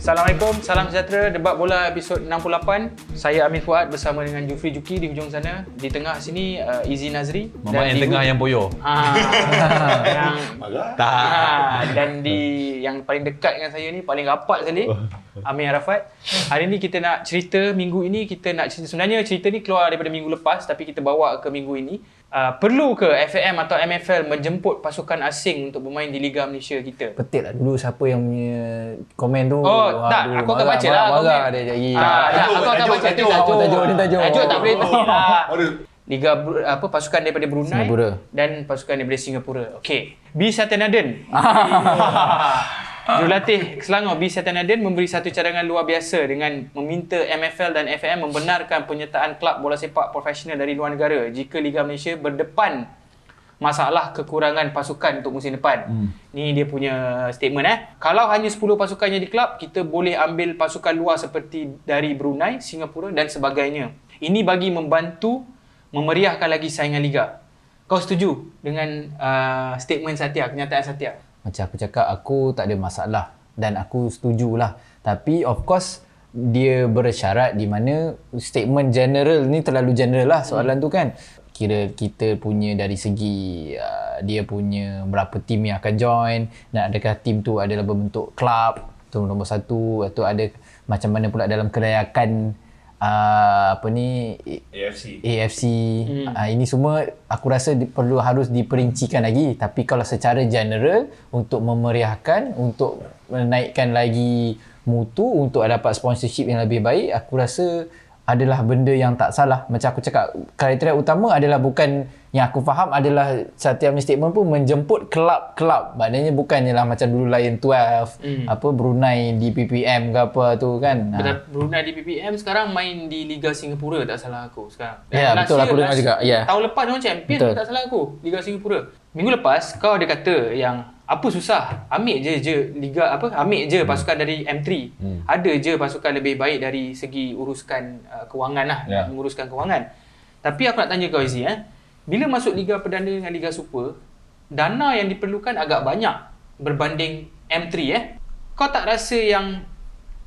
Assalamualaikum, salam sejahtera. Debat Bola episod 68. Saya Amir Fuad bersama dengan Jufri Juki di hujung sana. Di tengah sini Izzy Nazri. Mamak yang tengah yang poyo. Yang dan di yang paling dekat dengan saya ni, paling rapat sekali, Amir Arafat. Hari ni kita nak cerita, minggu ini kita nak cerita, sebenarnya cerita ni keluar daripada minggu lepas tapi kita bawa ke minggu ini. Perlu ke FAM atau MFL menjemput pasukan asing untuk bermain di Liga Malaysia kita? Petik lah dulu siapa yang punya komen tu. Tak, aku akan baca lah komen. Marah dia jadi. Aku akan baca tajuk tak boleh Liga pasukan daripada Brunei Singapura dan pasukan daripada Singapura. Okey. B. Satanaden. Jurulatih Selangor B. Satanaden memberi satu cadangan luar biasa dengan meminta MFL dan FAM membenarkan penyertaan klub bola sepak profesional dari luar negara jika Liga Malaysia berdepan masalah kekurangan pasukan untuk musim depan. Ni dia punya statement. Kalau hanya 10 pasukannya di klub, kita boleh ambil pasukan luar seperti dari Brunei, Singapura dan sebagainya. Ini bagi membantu memeriahkan lagi saingan Liga. Kau setuju dengan statement Satya, kenyataan Satya? Macam aku cakap, aku tak ada masalah dan aku setujulah. Tapi of course dia bersyarat di mana statement general ni terlalu general lah soalan tu kan. Kira kita punya dari segi dia punya berapa tim yang akan join, dan adakah tim tu adalah berbentuk klub, tu nombor satu, atau ada macam mana pula dalam kelayakan AFC. Ini semua aku rasa harus diperincikan lagi. Tapi kalau secara general untuk memeriahkan, untuk menaikkan lagi mutu, untuk dapat sponsorship yang lebih baik, aku rasa adalah benda yang tak salah. Macam aku cakap, kriteria utama adalah bukan, yang aku faham adalah Satya punya statement pun menjemput kelab-kelab. Maknanya bukannya lah macam dulu Lion 12, Brunei di PPM ke apa tu kan. Betul, Brunei di PPM sekarang main di Liga Singapura tak salah aku sekarang. Ya, betul, aku dengar juga. Ya. Tahun lepas dia champion, betul, tak salah aku, Liga Singapura. Minggu lepas kau ada kata yang apa susah, ambil je liga ambil je pasukan dari M3. Ada je pasukan lebih baik dari segi uruskan kewangan lah, menguruskan kewangan. Tapi aku nak tanya kau Izzy, bila masuk Liga Perdana dengan Liga Super, dana yang diperlukan agak banyak berbanding M3 Kau tak rasa yang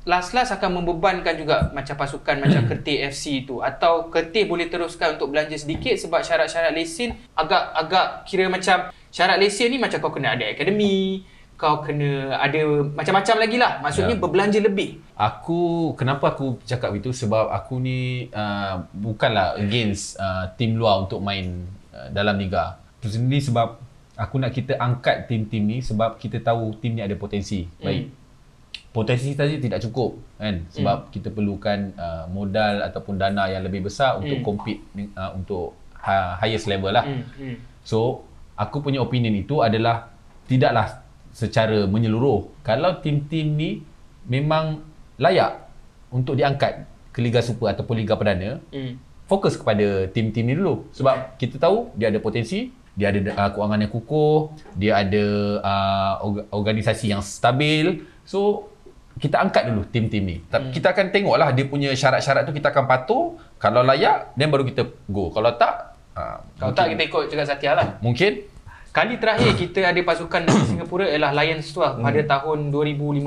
last akan membebankan juga macam pasukan macam Kertih FC tu, atau Kertih boleh teruskan untuk belanja sedikit sebab syarat-syarat lesen agak kira macam syarat lesen ni macam kau kena ada akademi, kau kena ada macam-macam lagi lah, maksudnya berbelanja lebih. Kenapa aku cakap itu, sebab aku ni bukanlah against tim luar untuk main dalam liga. Sendiri sebab aku nak kita angkat tim-tim ni sebab kita tahu tim ni ada potensi baik. Potensi tadi tidak cukup kan, sebab kita perlukan modal ataupun dana yang lebih besar untuk compete untuk highest level lah. So aku punya opinion itu adalah tidaklah secara menyeluruh. Kalau tim-tim ni memang layak untuk diangkat ke Liga Super ataupun Liga Perdana, fokus kepada tim-tim ni dulu. Sebab kita tahu dia ada potensi, dia ada kewangan yang kukuh, dia ada organisasi yang stabil. So kita angkat dulu tim-tim ni. Kita akan tengoklah dia punya syarat-syarat tu, kita akan patuh. Kalau layak, then baru kita go. Kalau tak, kita ikut cakap Satya lah. Mungkin kali terakhir kita ada pasukan dari Singapura ialah Lions Tuah pada tahun 2015.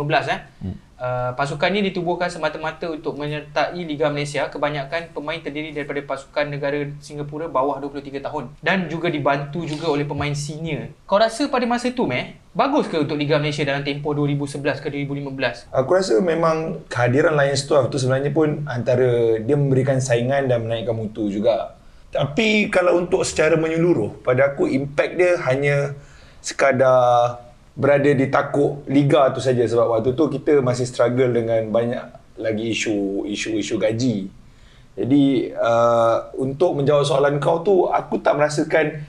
Pasukan ni ditubuhkan semata-mata untuk menyertai Liga Malaysia. Kebanyakan pemain terdiri daripada pasukan negara Singapura bawah 23 tahun dan juga dibantu juga oleh pemain senior. Kau rasa pada masa tu bagus ke untuk Liga Malaysia dalam tempoh 2011 ke 2015? Aku rasa memang kehadiran Lions Tuah tu sebenarnya pun antara dia memberikan saingan dan menaikkan mutu juga. Tapi kalau untuk secara menyeluruh, pada aku impact dia hanya sekadar berada di takuk liga tu saja, sebab waktu tu kita masih struggle dengan banyak lagi isu gaji. Jadi untuk menjawab soalan kau tu, aku tak merasakan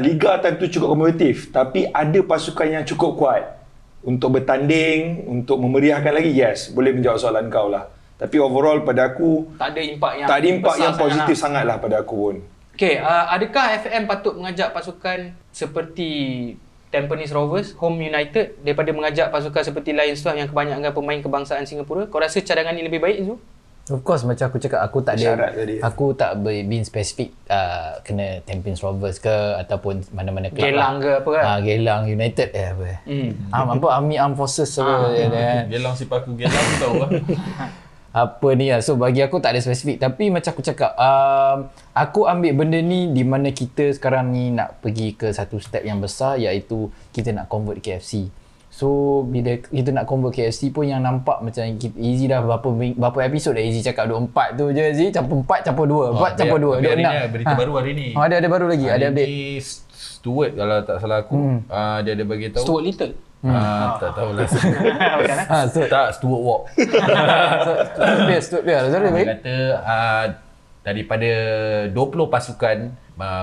liga time tu cukup kompetitif, tapi ada pasukan yang cukup kuat untuk bertanding, untuk memeriahkan lagi. Yes, boleh menjawab soalan kau lah. Tapi overall pada aku tak ada impak yang positif sangatlah pada aku pun. Okey, adakah FAM patut mengajak pasukan seperti Tampines Rovers, Home United daripada mengajak pasukan seperti Lions Tuah yang kebanyakan pemain kebangsaan Singapura? Kau rasa cadangan ni lebih baik, Zul? Of course, macam aku cakap, aku tak Syarat ada, tadi. aku tak being spesifik kena Tampines Rovers ke ataupun mana-mana kelab Gelang ke apa kan? Gelang United apa. Apa Army Armed Forces apa kan. Gelang si paku gelang tu tahu lah. Apa ni lah. So bagi aku tak ada spesifik, tapi macam aku cakap, aku ambil benda ni di mana kita sekarang ni nak pergi ke satu step yang besar, iaitu kita nak convert KFC. So bila kita nak convert KFC pun yang nampak macam Easy dah berapa episod dah Easy cakap 24 tu je Easy, campur 4 campur 2, 4 campur 2, Tapi hari ni 26. berita baru hari ni. Ada baru lagi, ada update. Ni Stuart kalau tak salah aku, dia ada bagi tahu. Stuart Little. Tak tahulah. So Tak, Stuart Walk. Stuart Pearce. Sorry Dia baik. kata daripada 20 pasukan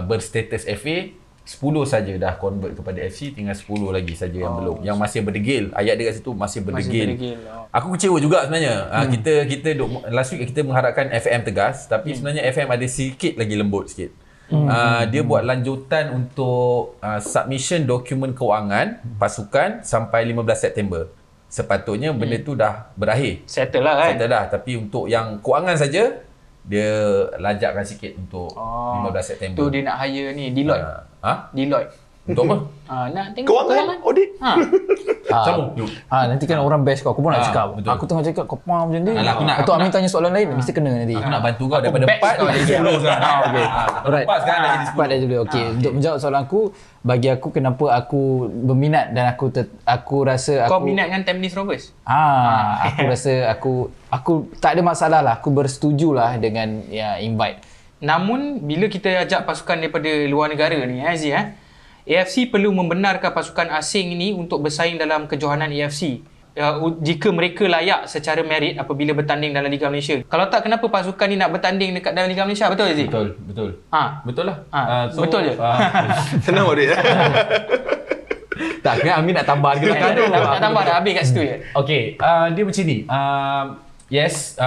berstatus FA, 10 saja dah convert kepada FC, tinggal 10 lagi saja yang belum. Yang masih berdegil. Ayat dia kat situ masih berdegil. Aku kecewa juga sebenarnya. Kita last week kita mengharapkan FM tegas, tapi sebenarnya FM ada sikit lagi lembut sikit. Dia buat lanjutan untuk submission dokumen kewangan pasukan sampai 15 September. Sepatutnya benda tu dah berakhir. Settle lah kan? Settle dah, tapi untuk yang kewangan saja dia lajakkan sikit untuk 15 September. Tu dia nak hire ni Deloitte. Deloitte. Untuk apa? Nak tengok Kewangan, audit. Sama. Nanti kan orang best kau pun nak cakap. betul. Aku tengah cakap kau faham macam ni. Alah, aku nak- Atau aku Amin tanya soalan lain, mesti kena nanti. Aku nak bantu kau daripada batch 4 kau jadi 10 sekarang. Okay. Alright. 4 sekarang nak jadi 10. 4 dah dulu. Okey, untuk menjawab soalan aku, bagi aku kenapa aku berminat dan aku rasa Kau aku minat dengan Tampines Rovers? aku rasa aku tak ada masalah lah. Aku bersetuju lah dengan invite. Namun bila kita ajak pasukan daripada luar negara ni Aziz, AFC perlu membenarkan pasukan asing ini untuk bersaing dalam kejohanan AFC jika mereka layak secara merit apabila bertanding dalam Liga Malaysia. Kalau tak, kenapa pasukan ni nak bertanding dekat dalam Liga Malaysia? Betul Aziz? Betul. Betul lah. Betul je. Senang audit. Tak kena Amin nak tambah lagi. Nak tambah dah habis kat situ je. Okay, dia macam ni. Yes,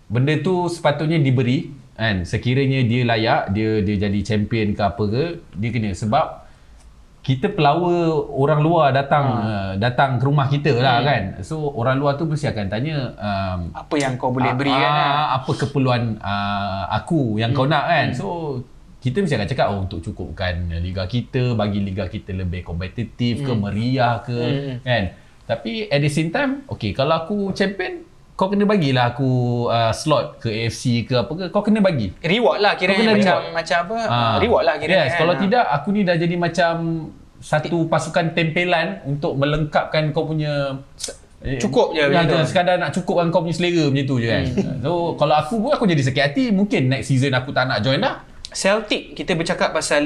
benda tu sepatutnya diberi. Kan, sekiranya dia layak, dia jadi champion ke apa ke, dia kena. Sebab kita pelawa orang luar datang ke rumah kita lah kan. So orang luar tu mesti akan tanya Apa yang kau boleh beri kan? apa keperluan aku yang kau nak kan. So kita mesti akan cakap untuk cukupkan liga kita, bagi liga kita lebih kompetitif ke, meriah ke kan. Tapi at the same time, okay, kalau aku champion, kau kena bagilah aku slot ke AFC ke apa ke, kau kena bagi. Reward lah kiranya, macam apa? Reward lah kiranya. Yes, kalau tidak aku ni dah jadi macam satu pasukan tempelan untuk melengkapkan kau punya cukup je macam tu. Sekadar nak cukupkan kau punya selera macam tu je kan. So kalau aku pun aku jadi sakit hati, mungkin next season aku tak nak join dah. Celtic, kita bercakap pasal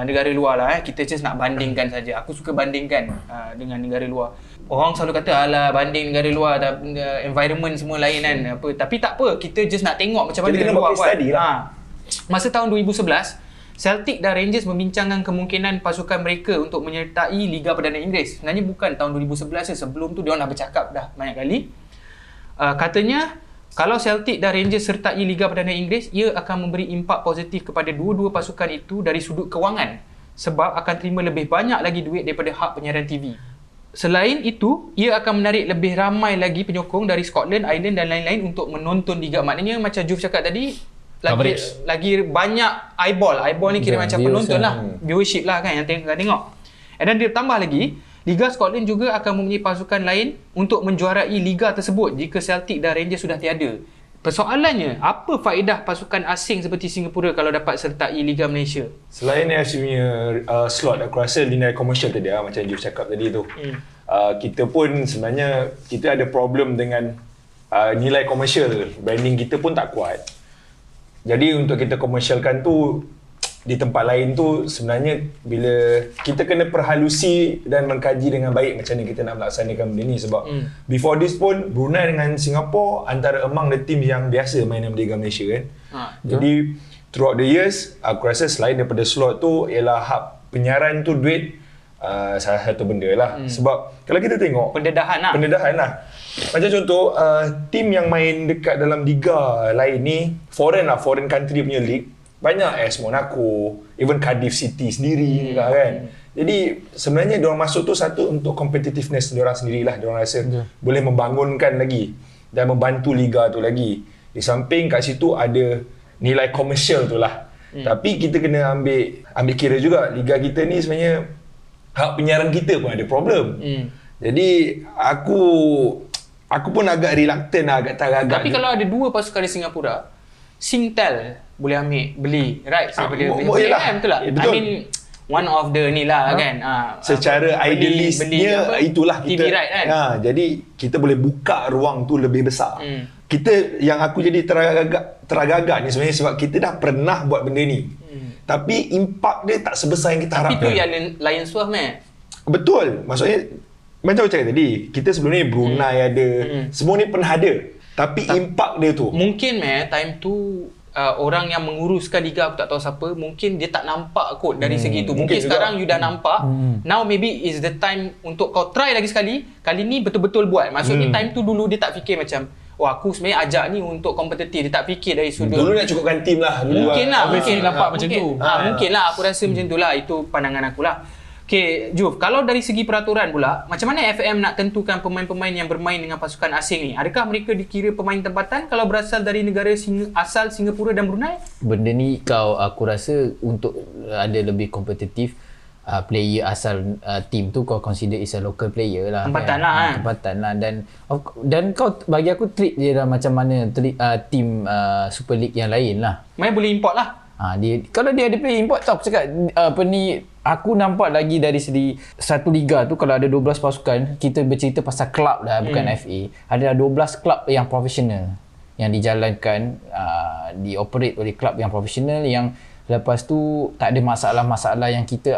negara luar lah. Kita just nak bandingkan saja. Aku suka bandingkan dengan negara luar. Orang selalu kata alah banding negara luar, environment semua lain kan apa. Tapi tak apa, kita just nak tengok macam mana Kita kena luar buat case study lah. Masa tahun 2011, Celtic dan Rangers membincangkan kemungkinan pasukan mereka untuk menyertai Liga Perdana Inggeris. Sebenarnya bukan tahun 2011 je, sebelum tu dia orang dah bercakap dah banyak kali. Katanya kalau Celtic dan Rangers sertai Liga Perdana Inggeris, ia akan memberi impak positif kepada dua-dua pasukan itu dari sudut kewangan, sebab akan terima lebih banyak lagi duit daripada hak penyiaran TV. Selain itu, ia akan menarik lebih ramai lagi penyokong dari Scotland, Ireland dan lain-lain untuk menonton liga. Maknanya macam Juf cakap tadi, lagi banyak eyeball. Eyeball ni kira macam penonton lah. Viewership lah kan yang tengok. Dan dia tambah lagi, Liga Scotland juga akan mempunyai pasukan lain untuk menjuarai liga tersebut jika Celtic dan Rangers sudah tiada. Persoalannya, apa faedah pasukan asing seperti Singapura kalau dapat sertai Liga Malaysia? Selain AFC punya slot, aku rasa nilai komersial tadi macam Juf cakap tadi tu. Kita pun sebenarnya kita ada problem dengan nilai komersial. Branding kita pun tak kuat. Jadi untuk kita komersialkan tu di tempat lain tu, sebenarnya bila kita kena perhalusi dan mengkaji dengan baik macam mana kita nak melaksanakan benda ni. Sebab before this pun Brunei dengan Singapore antara among the team yang biasa main dalam Liga Malaysia kan. Jadi throughout the years, aku rasa selain daripada slot tu ialah hak penyiaran tu duit salah satu benda lah. Sebab kalau kita tengok Pendedahan lah. Macam contoh team yang main dekat dalam liga lain ni, foreign country punya league, banyak AS Monaco, even Cardiff City sendiri juga kan. Jadi sebenarnya diorang masuk tu satu untuk competitiveness diorang sendirilah. Diorang rasa boleh membangunkan lagi. dan membantu liga tu lagi. Di samping kat situ ada nilai komersial tu lah. Tapi kita kena ambil kira juga liga kita ni sebenarnya hak penyiaran kita pun ada problem. Jadi aku pun agak reluctant lah, agak teragak. Tapi kalau ada dua pasukan di Singapura, Singtel boleh beli rights daripada boleh lah. betul tak? Betul. I mean one of the ni lah kan. Secara idealistnya itulah kita. TV right kan. Jadi kita boleh buka ruang tu lebih besar. Yang aku jadi teragak ni sebenarnya sebab kita dah pernah buat benda ni. Tapi impak dia tak sebesar yang kita harapkan. Tapi tu yang lain suah Betul. Maksudnya macam aku cakap tadi, kita sebelum ni Brunei ada, semua ni pernah ada. Tapi impak dia tu mungkin time tu orang yang menguruskan liga, aku tak tahu siapa, mungkin dia tak nampak kot dari segi tu. Mungkin sekarang you dah nampak. Now maybe is the time untuk kau try lagi sekali. Kali ni betul-betul buat. Maksudnya time tu dulu dia tak fikir macam aku sebenarnya ajak ni untuk kompetitif. Dia tak fikir dari sudut dulu nak cukupkan tim lah dulu. Mungkin nampak macam tu. Mungkin lah, aku rasa macam tu lah. Itu pandangan aku lah. Okay, Juf, kalau dari segi peraturan pula, macam mana FM nak tentukan pemain-pemain yang bermain dengan pasukan asing ni? Adakah mereka dikira pemain tempatan kalau berasal dari negara asal Singapura dan Brunei? Benda ni aku rasa untuk ada lebih kompetitif, player asal team tu kau consider is a local player lah. Tempatan kan? lah kan? Tempatan lah. Dan kau bagi aku treat dia lah macam mana team Super League yang lain lah. Main boleh import lah. Kalau dia ada player import tu aku cakap aku nampak lagi dari segi satu liga tu kalau ada 12 pasukan, kita bercerita pasal klub dah bukan FA. Ada 12 klub yang profesional yang dijalankan, dioperate oleh klub yang profesional, yang lepas tu tak ada masalah-masalah yang kita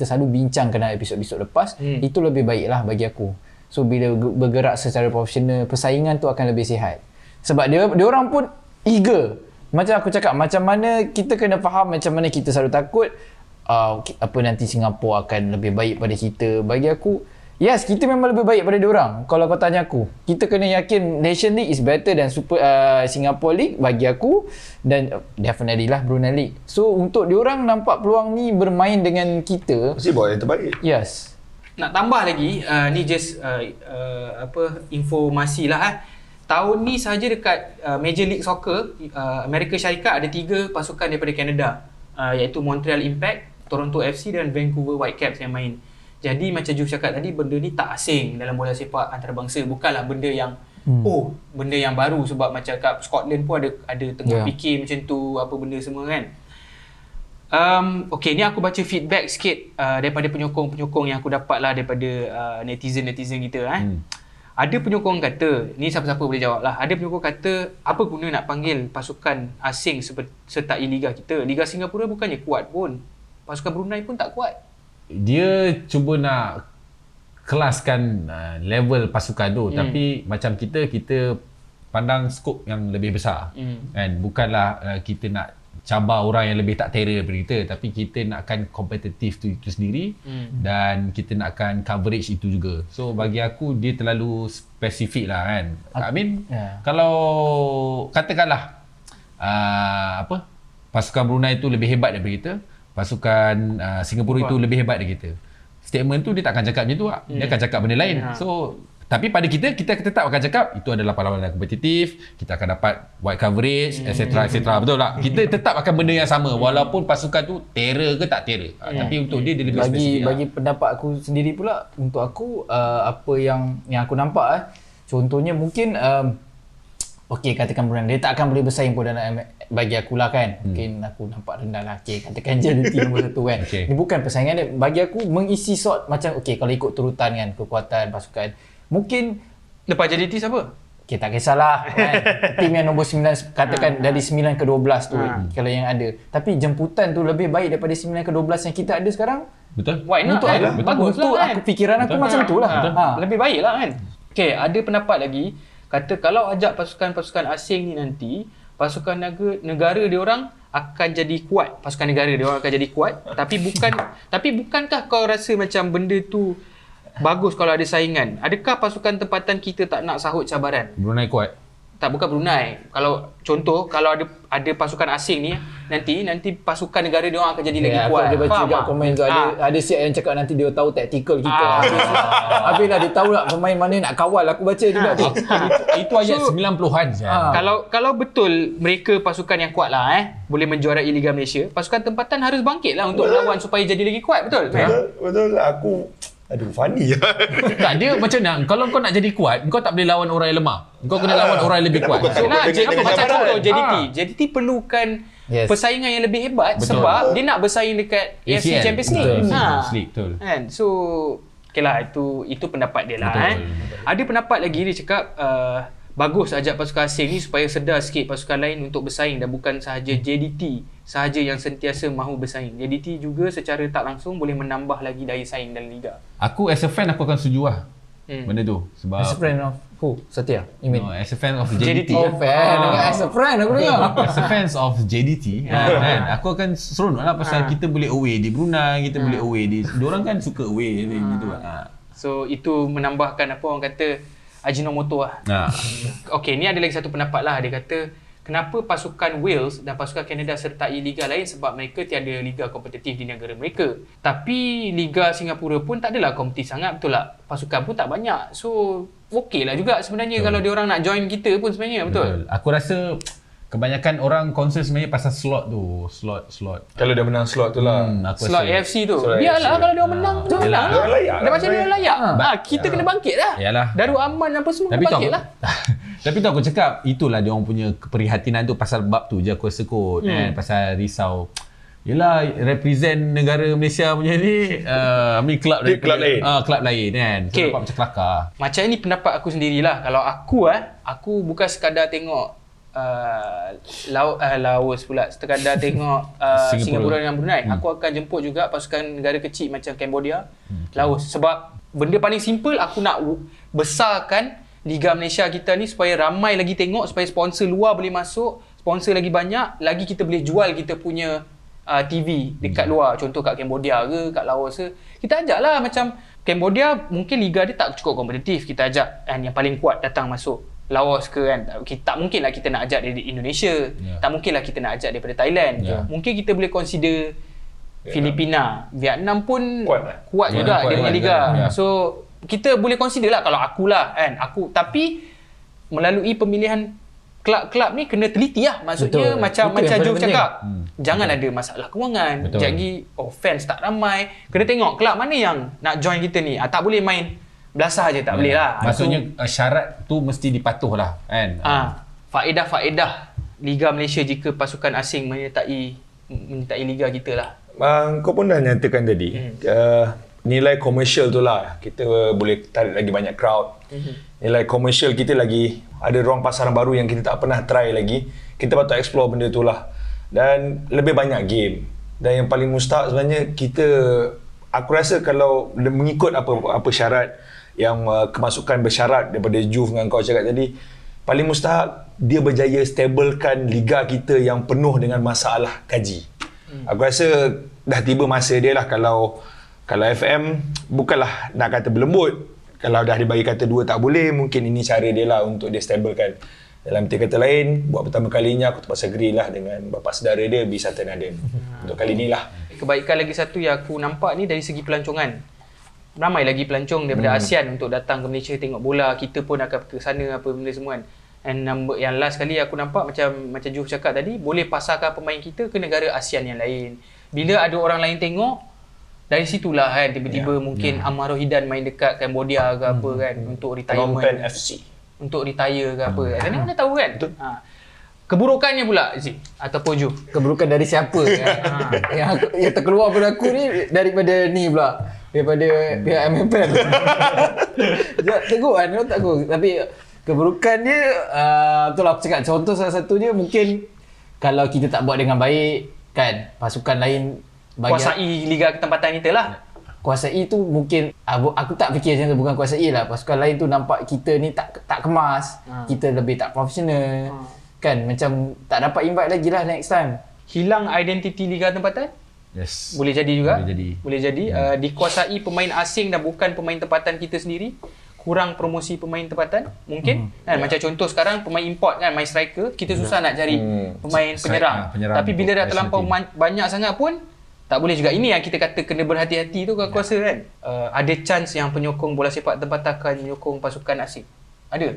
selalu bincangkan dalam episod-episod lepas. Itu lebih baik lah bagi aku. So bila bergerak secara profesional, persaingan tu akan lebih sihat. Sebab dia orang pun eager. Macam aku cakap, macam mana kita kena faham macam mana kita selalu takut apa nanti Singapura akan lebih baik pada kita. Bagi aku, yes, kita memang lebih baik pada diorang. Kalau kau tanya aku, kita kena yakin Nation League is better than Singapore League bagi aku, dan definitely lah Brunei League. So untuk diorang nampak peluang ni bermain dengan kita, mesti buat yang terbaik. yes. Nak tambah lagi, ni just informasi lah. Tahun ni sahaja dekat Major League Soccer Amerika Syarikat ada 3 pasukan daripada Canada, iaitu Montreal Impact, Toronto FC dan Vancouver Whitecaps yang main. Jadi macam Juf cakap tadi, benda ni tak asing dalam bola sepak antarabangsa. Bukanlah benda yang benda yang baru, sebab macam kat Scotland pun ada tengah fikir macam tu, apa benda semua kan. Okay, ni aku baca feedback sikit daripada penyokong-penyokong yang aku dapat lah daripada netizen-netizen kita. Ada penyokong kata, ni siapa-siapa boleh jawab lah. Ada penyokong kata, apa guna nak panggil pasukan asing sertai liga kita? Liga Singapura bukannya kuat pun. Pasukan Brunei pun tak kuat. Dia cuba nak kelaskan level pasukan tu, tapi macam kita pandang skop yang lebih besar. Kan, bukanlah kita nak cabar orang yang lebih tak terror daripada kita, tapi kita nakkan kompetitif tu itu sendiri, dan kita nakkan coverage itu juga. So bagi aku dia terlalu spesifik lah kan. I mean kalau katakanlah pasukan Brunei tu lebih hebat daripada kita, pasukan Singapura itu lebih hebat daripada kita, statement tu dia tak akan cakap macam tu lah. Dia akan cakap benda lain. So tapi pada kita tetap akan cakap itu adalah perlawanan kompetitif, kita akan dapat wide coverage, etc. Betul tak? Kita tetap akan benda yang sama walaupun pasukan tu terror ke tak terror. Tapi untuk dia lebih spesifik. Bagi pendapat aku sendiri pula, untuk aku apa yang aku nampak contohnya mungkin okey, katakan Brunei dia tak akan boleh bersaing pun dalam, bagi aku lah kan. Mungkin aku nampak rendah lah. Okey, katakan je dia team nombor 1 kan. Ni bukan persaingan dia. Bagi aku mengisi sort macam okey, kalau ikut turutan kan kekuatan pasukan, mungkin lepas JDT siapa? Okay, tak kisahlah kan. Tim yang nombor 9 katakan dari 9 ke 12 tu kalau yang ada. Tapi jemputan tu lebih baik daripada 9 ke 12 yang kita ada sekarang. Betul. Why not? Untuk Kan? Bagus untuk lah kan? aku fikiran aku macam tu lah. Lebih baik lah kan. Okay, ada pendapat lagi kata kalau ajak pasukan-pasukan asing ni nanti, pasukan negara diorang akan jadi kuat. Pasukan negara diorang akan jadi kuat. Tapi bukankah kau rasa macam benda tu bagus kalau ada saingan? Adakah pasukan tempatan kita tak nak sahut cabaran? Brunei kuat. Tak, bukan Brunei. Kalau contoh, kalau ada pasukan asing ni, nanti pasukan negara dia orang akan jadi lagi Aku kuat. ada baca Faham juga tak? komen tu. Ada siap yang cakap nanti dia tahu taktikal kita. Habis lah dia tahu lah pemain mana nak kawal. Aku baca juga tu. Itu ayat 90-an je. Kalau betul mereka pasukan yang kuat lah boleh menjuarai Liga Malaysia, pasukan tempatan harus bangkit lah untuk melawan supaya jadi lagi kuat, betul? Betul. Aku funny lah. Tak, dia macam mana? Kalau kau nak jadi kuat, kau tak boleh lawan orang yang lemah. Kau kena lawan orang yang lebih kuat. Nah, Dengan macam cabaran. contoh JDT perlukan persaingan yang lebih hebat. Betul. Sebab dia nak bersaing dekat AFC ACL. Champions League. Betul, Champions League, betul. Kan? So, okay lah, itu pendapat dia lah. Betul. Ada pendapat lagi dia cakap bagus ajak pasukan asing ni supaya sedar sikit pasukan lain untuk bersaing dan bukan sahaja JDT sahaja yang sentiasa mahu bersaing. JDT juga secara tak langsung boleh menambah lagi daya saing dalam liga. Aku as a fan aku akan setuju lah benda tu. Sebab As a friend of who? Satya? You mean? no, as a fan of JDT. Oh, fan. As a friend aku dengar. As a fans of JDT kan, aku akan seronok lah pasal kita boleh away di Brunei, kita boleh away di diorang kan suka away gitu kan. So itu menambahkan apa orang kata Ajinomoto lah. Okey, ni ada lagi satu pendapat lah. Dia kata kenapa pasukan Wales dan pasukan Canada sertai liga lain sebab mereka tiada liga kompetitif di negara mereka. Tapi liga Singapura pun tak adalah kompetitif sangat, betul tak? Pasukan pun tak banyak. So okey lah juga sebenarnya kalau diorang nak join kita pun sebenarnya, betul? Aku rasa kebanyakan orang concern sebenarnya pasal slot tu. Slot. Kalau dia menang slot tu lah. Aku Slot rasa AFC tu. Slot Biarlah AFC. kalau dia menang, dia menang. Diorang layak Dah lah macam dia layak. Kita kena bangkit lah. Yalah. Darul Aman apa semua Tapi kena tu bangkit aku, lah. tapi tu aku cakap itulah dia orang punya keprihatinan tu pasal bab tu je aku rasa kot kan, pasal risau. Yelah, represent negara Malaysia punya ni klub lain. Klub lain kan. So Okay. nampak macam kelakar. Macam ni pendapat aku sendirilah. Kalau aku bukan sekadar tengok Laos pula, sekadar tengok Singapura dengan Brunei. Aku akan jemput juga pasukan negara kecil macam Cambodia, Laos. Sebab benda paling simple, aku nak besarkan Liga Malaysia kita ni supaya ramai lagi tengok, supaya sponsor luar boleh masuk, sponsor lagi banyak, lagi kita boleh jual kita punya TV dekat luar. Contoh kat Cambodia ke, kat Laos ke. Kita ajak lah macam Cambodia, mungkin liga dia tak cukup kompetitif. Kita ajak yang paling kuat datang masuk. Laos ke kan, tak mungkin lah kita nak ajak dari Indonesia, tak mungkin lah kita nak ajak daripada Thailand. Mungkin kita boleh consider Filipina, Vietnam pun kuat juga dia punya liga. So kita boleh consider lah kalau akulah kan. Tapi melalui pemilihan kelab-kelab ni kena teliti lah. Maksudnya macam Juf cakap, jangan ada masalah kewangan. Jadi fans tak ramai. Kena tengok kelab mana yang nak join kita ni. Tak boleh main belasah je, tak boleh lah. Maksudnya syarat tu mesti dipatuh lah kan. Faedah Liga Malaysia jika pasukan asing menyertai liga kita lah. Kau pun dah nyatakan tadi, nilai komersial tu lah, kita boleh tarik lagi banyak crowd. Nilai komersial kita lagi ada ruang pasaran baru yang kita tak pernah try lagi. Kita patut explore benda tu lah. Dan lebih banyak game. Dan yang paling mustahak sebenarnya aku rasa kalau mengikut apa syarat yang kemasukan bersyarat daripada Juf dengan kau cakap tadi, paling mustahak dia berjaya stablekan liga kita yang penuh dengan masalah gaji. Aku rasa dah tiba masa dia lah. Kalau FM bukanlah nak kata berlembut, kalau dah dibagi kata 2 tak boleh, mungkin ini cara dia lah untuk dia stablekan. Dalam kata lain, buat pertama kalinya aku terpaksa agree lah dengan bapa saudara dia Bisa Tenaden. Untuk kali ni lah. Kebaikan lagi satu yang aku nampak ni dari segi pelancongan. Ramai lagi pelancong daripada ASEAN untuk datang ke Malaysia tengok bola. Kita pun akan ke sana apa benda semua kan. And yang last kali aku nampak macam Juf cakap tadi, boleh pasarkan pemain kita ke negara ASEAN yang lain. Bila ada orang lain tengok, dari situlah kan tiba-tiba mungkin Amar Rohidan main dekat Cambodia ke apa kan untuk retirement. Phnom Penh FC. Untuk retire ke apa. Mana tahu kan. Keburukannya pula Zee ataupun Juf. Keburukan dari siapa kan? yang terkeluar pada aku ni daripada ni pula. Daripada pihak MFM. Tegur kan, tak tegur. Tapi keburukan dia, betul lah aku cakap. Contoh salah satu dia mungkin kalau kita tak buat dengan baik kan, pasukan lain kuasai liga ketempatan kita lah. Kuasai tu mungkin aku tak fikir macam tu, bukan kuasai lah. Pasukan lain tu nampak kita ni tak kemas, kita lebih tak profesional. Kan macam tak dapat invite lagi lah next time. Hilang identiti liga tempatan? Yes. Boleh jadi juga. Boleh jadi. Dikuasai pemain asing dan bukan pemain tempatan kita sendiri. kurang promosi pemain tempatan mungkin kan, macam contoh sekarang pemain import kan, main striker kita susah nak cari pemain penyerang. penyerang Tapi bila dah national terlampau team. banyak sangat pun tak boleh juga. Ini yang kita kata kena berhati-hati tu aku rasa kan. Ada chance yang penyokong bola sepak tempatan akan menyokong pasukan asing. Ada?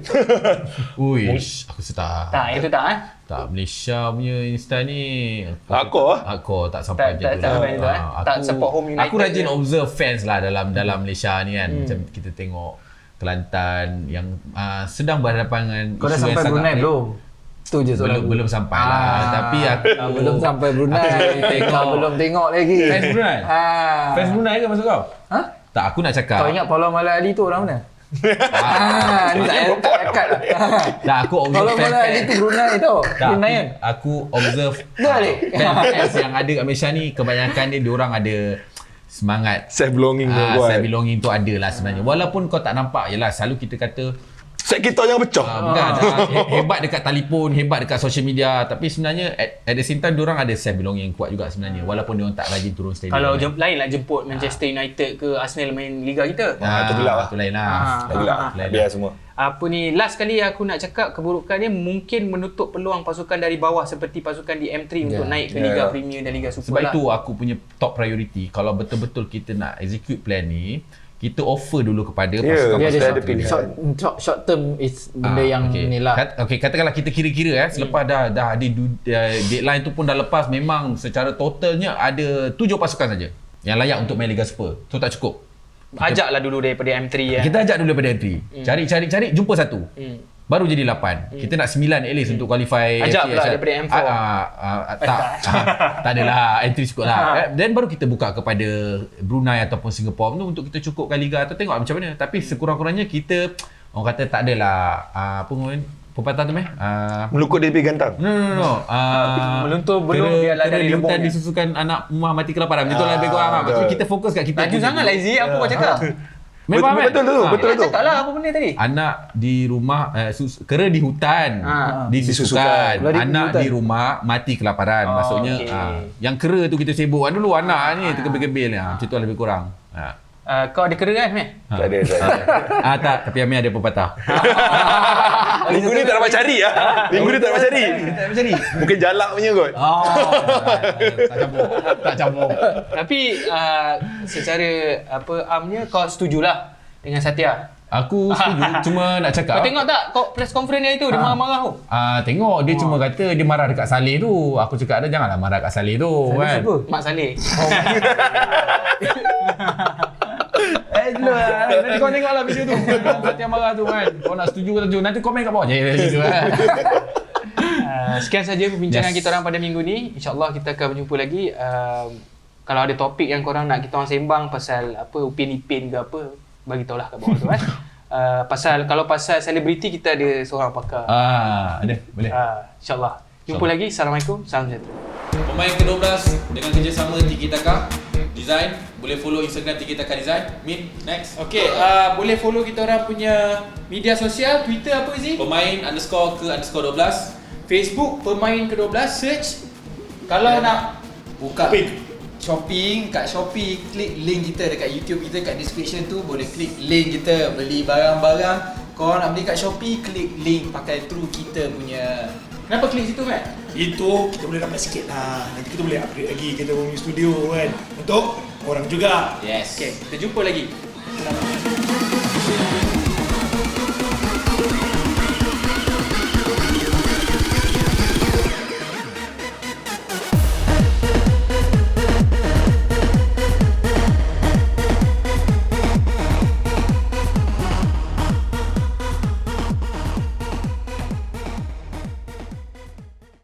Uish, aku rasa tak. Tak, itu tak Tak, Malaysia punya Insta ni Hardcore Hardcore tak sampai Tak macam tu sampai lah. tu, tak support Home United Aku rajin je. observe fans lah dalam Malaysia ni kan. Macam kita tengok Kelantan yang sedang berhadapan dengan Kau dah isu yang sampai sangat Brunei pelik. belum? Tu je soalan aku. Belum sampai lah. Tapi aku belum sampai Brunei. tengok. Kau belum tengok lagi. Fans Brunei? Fans Brunei ke maksud kau? Ha? Tak, aku nak cakap. Kau ingat Paulo Mala Ali tu orang mana? Ni tak kat lah. Tak, aku observe Paulo Mala Ali tu Brunei tu. Tak, Brunei. aku observe Betul, Alik? fans yang ada kat Malaysia ni kebanyakan diorang ada semangat Self-belonging tu kuat. self belonging tu ada lah sebenarnya. Walaupun kau tak nampak, yalah selalu kita kata Set kita yang pecah. bukan hebat dekat telefon, hebat dekat social media, tapi sebenarnya at the same time diorang ada self belonging yang kuat juga sebenarnya walaupun diorang tak rajin turun stadium. Kalau lain lah jemput Manchester United ke Arsenal main Liga kita. tu gelap lah. Tu lain lah. Dah gelap. lain Biar semua. Apa ni, last kali aku nak cakap keburukan dia mungkin menutup peluang pasukan dari bawah seperti pasukan di M3 untuk naik ke Liga Premier dan Liga Super Sebab lah. itu aku punya top priority kalau betul-betul kita nak execute plan ni, kita offer dulu kepada Ya, Dia ada Mesti ada short, pilihan. short term is benda yang ni lah. Katakanlah kita kira-kira selepas dah ada deadline tu pun dah lepas, memang secara totalnya ada 7 pasukan saja yang layak untuk main Liga Super. So tak cukup. Ajaklah dulu daripada M3 ya. Kita ajak dulu daripada entry. Cari jumpa satu. Baru jadi 8. Kita nak 9 at least untuk qualify. Ajak FC, pula daripada M4. Tak adalah, entry cukup lah. Then baru kita buka kepada Brunei ataupun Singapore tu untuk kita cukupkan liga atau tengok macam mana. Tapi sekurang-kurangnya kita, orang kata tak adalah apa pepatah tu Melukut dia pergi gantang. No. Meluntur belum biarlah dari di hutan lembongnya. disusukan anak rumah mati kelaparan. Betul lah lebih kurang. Maksudnya kita fokus kat kita. Laju sangat lah Izzy, apa kau cakap? Memang Betul tu, betul tu. Cakap lah apa benda tadi? Anak di rumah kera di hutan disusukan. Lari di Anak hutan. di rumah mati kelaparan. Maksudnya okey. yang kera tu kita sibuk dulu anak ni terkebil-kebil ni. Macam tu lah lebih kurang. Kau ada kera kan, Meh? Tak ada. Tak, tapi Amir ada pepatah. Minggu ni tak dapat cari lah. Minggu ni tak dapat cari. Tak macam ni. Mungkin jalak punya kot. Tak campur. Tapi secara amnya kau setujulah dengan Satya. Aku setuju, cuma nak cakap. Kau tengok tak kau press conference hari tu dia marah-marah tu? Tengok dia cuma kata dia marah dekat Saleh tu. Aku cakap dia janganlah marah kat Saleh tu kan. Mak Saleh. Nanti kau tengoklah video tu. Satya marah tu kan. Kau nak setuju ke tak setuju, nanti komen kat bawah je gitu kan. Sekian saja perbincangan Yes. kita orang pada minggu ni. InsyaAllah kita akan berjumpa lagi. Kalau ada topik yang korang nak kita orang sembang pasal apa, Upin Ipin ke apa, bagi tahulah kat bawah tu kan. Kalau pasal selebriti kita ada seorang pakar. Ada, boleh. InsyaAllah. Jumpa lagi. Assalamualaikum. Salam sejahtera. Pemain ke-12 dengan kerjasama Tiki Taka Design. Boleh follow Instagram Tiki Taka Design. Min, next. Okay, boleh follow kita orang punya media sosial. Twitter apa Zee? Pemain_ke_12. Facebook Pemain ke-12. Search. Kalau nak Buka shopping, kat Shopee klik link kita dekat YouTube kita, kat description tu boleh klik link kita beli barang-barang. Kau nak beli kat Shopee, klik link pakai through kita punya. Kenapa klik situ kan? Itu kita boleh dapat sikit lah. Nanti kita boleh upgrade lagi kita punya studio kan. Untuk orang juga. Yes. Okay, kita jumpa lagi.